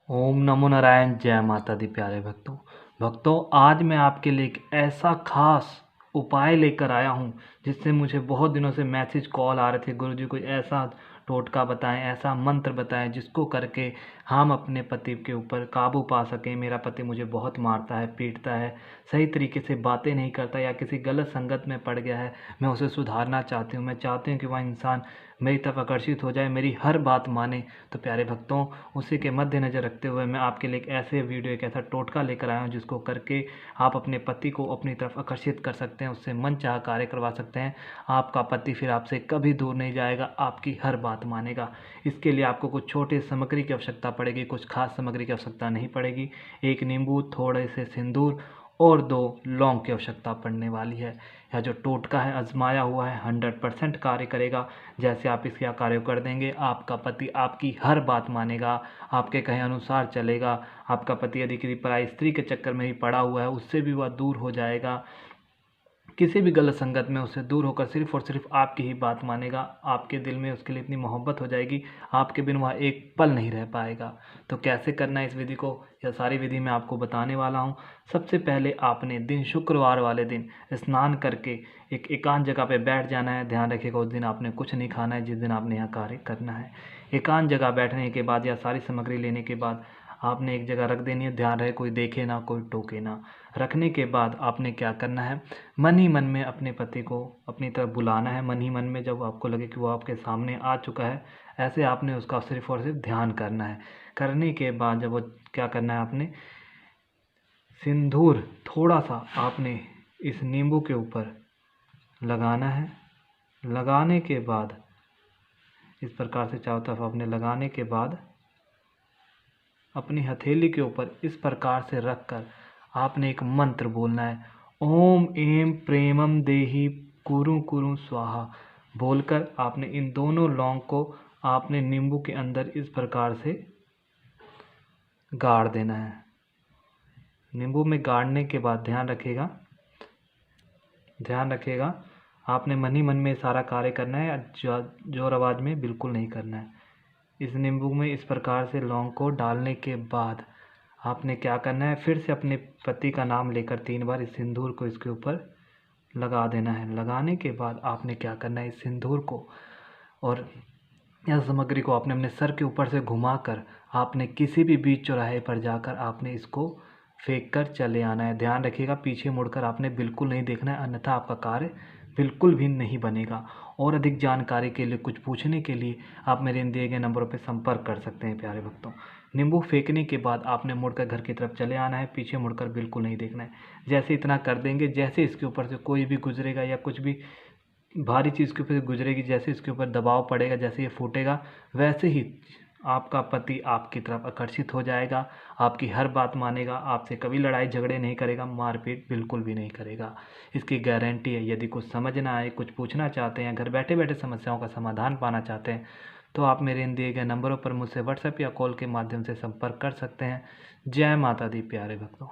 ओम नमो नारायण। जय माता दी। प्यारे भक्तों, आज मैं आपके लिए एक ऐसा खास उपाय लेकर आया हूँ जिससे मुझे बहुत दिनों से मैसेज कॉल आ रहे थे, गुरुजी कोई ऐसा टोटका बताएं, ऐसा मंत्र बताएं जिसको करके हम अपने पति के ऊपर काबू पा सकें। मेरा पति मुझे बहुत मारता है, पीटता है, सही तरीके से बातें नहीं करता या किसी गलत संगत में पड़ गया है। मैं उसे सुधारना चाहती हूँ। मैं चाहती हूँ कि वह इंसान मेरी तरफ आकर्षित हो जाए, मेरी हर बात माने। तो प्यारे भक्तों, उसी के मद्देनज़र रखते हुए मैं आपके लिए एक ऐसे वीडियो, एक ऐसा टोटका लेकर आया हूँ जिसको करके आप अपने पति को अपनी तरफ आकर्षित कर सकते हैं, उससे मनचाहा कार्य करवा सकते हैं। आपका पति फिर आपसे कभी दूर नहीं जाएगा, आपकी हर बात मानेगा। इसके लिए आपको कुछ छोटी सामग्री की आवश्यकता पड़ेगी, कुछ खास सामग्री की आवश्यकता नहीं पड़ेगी। एक नींबू, थोड़े से सिंदूर और 2 लौंग की आवश्यकता पड़ने वाली है। यह जो टोटका है आजमाया हुआ है, 100% कार्य करेगा। जैसे आप इसका कार्य कर देंगे, आपका पति आपकी हर बात मानेगा, आपके कहे अनुसार चलेगा। आपका पति यदि किसी पराई स्त्री के चक्कर में ही पड़ा हुआ है, उससे भी वह दूर हो जाएगा। किसी भी गलत संगत में उससे दूर होकर सिर्फ और सिर्फ आपकी ही बात मानेगा। आपके दिल में उसके लिए इतनी मोहब्बत हो जाएगी, आपके बिन वह एक पल नहीं रह पाएगा। तो कैसे करना है इस विधि को, यह सारी विधि मैं आपको बताने वाला हूँ। सबसे पहले आपने दिन शुक्रवार वाले दिन स्नान करके एक एकांत जगह पे बैठ जाना है। ध्यान रखिएगा, उस दिन आपने कुछ नहीं खाना है जिस दिन आपने यह कार्य करना है। एकांत जगह बैठने के बाद या सारी सामग्री लेने के बाद आपने एक जगह रख देनी है। ध्यान रहे कोई देखे ना, कोई टोके ना। रखने के बाद आपने क्या करना है, मन ही मन में अपने पति को अपनी तरफ बुलाना है। मन ही मन में जब आपको लगे कि वो आपके सामने आ चुका है, ऐसे आपने उसका सिर्फ और सिर्फ ध्यान करना है। करने के बाद जब वो क्या करना है, आपने सिंदूर थोड़ा सा आपने इस नींबू के ऊपर लगाना है। लगाने के बाद इस प्रकार से चारों तरफ आपने लगाने के बाद अपनी हथेली के ऊपर इस प्रकार से रखकर आपने एक मंत्र बोलना है। ओम एम प्रेमम देहि कुरु कुरु स्वाहा बोलकर आपने इन दोनों लौंग को आपने नींबू के अंदर इस प्रकार से गाड़ देना है। नींबू में गाड़ने के बाद ध्यान रखिएगा, आपने मन ही मन में सारा कार्य करना है, जोर आवाज़ में बिल्कुल नहीं करना है। इस नींबू में इस प्रकार से लौंग को डालने के बाद आपने क्या करना है, फिर से अपने पति का नाम लेकर 3 बार इस सिंदूर को इसके ऊपर लगा देना है। लगाने के बाद आपने क्या करना है, इस सिंदूर को और यह सामग्री को आपने अपने सर के ऊपर से घुमाकर आपने किसी भी बीच चौराहे पर जाकर आपने इसको फेंक कर चले आना है। ध्यान रखिएगा, पीछे मुड़कर आपने बिल्कुल नहीं देखना है, अन्यथा आपका कार्य बिल्कुल भी नहीं बनेगा। और अधिक जानकारी के लिए, कुछ पूछने के लिए आप मेरे इन दिए गए नंबरों पर संपर्क कर सकते हैं। प्यारे भक्तों, नींबू फेंकने के बाद आपने मुड़कर घर की तरफ चले आना है, पीछे मुड़कर बिल्कुल नहीं देखना है। जैसे इतना कर देंगे, जैसे इसके ऊपर से कोई भी गुजरेगा या कुछ भी भारी चीज़ के ऊपर से गुजरेगी, जैसे इसके ऊपर दबाव पड़ेगा, जैसे ये फूटेगा, वैसे ही आपका पति आपकी तरफ आकर्षित हो जाएगा, आपकी हर बात मानेगा, आपसे कभी लड़ाई झगड़े नहीं करेगा, मारपीट बिल्कुल भी नहीं करेगा। इसकी गारंटी है। यदि कुछ समझ ना आए, कुछ पूछना चाहते हैं, घर बैठे बैठे समस्याओं का समाधान पाना चाहते हैं, तो आप मेरे इन दिए गए नंबरों पर मुझसे व्हाट्सएप या कॉल के माध्यम से संपर्क कर सकते हैं। जय माता दी प्यारे भक्तों।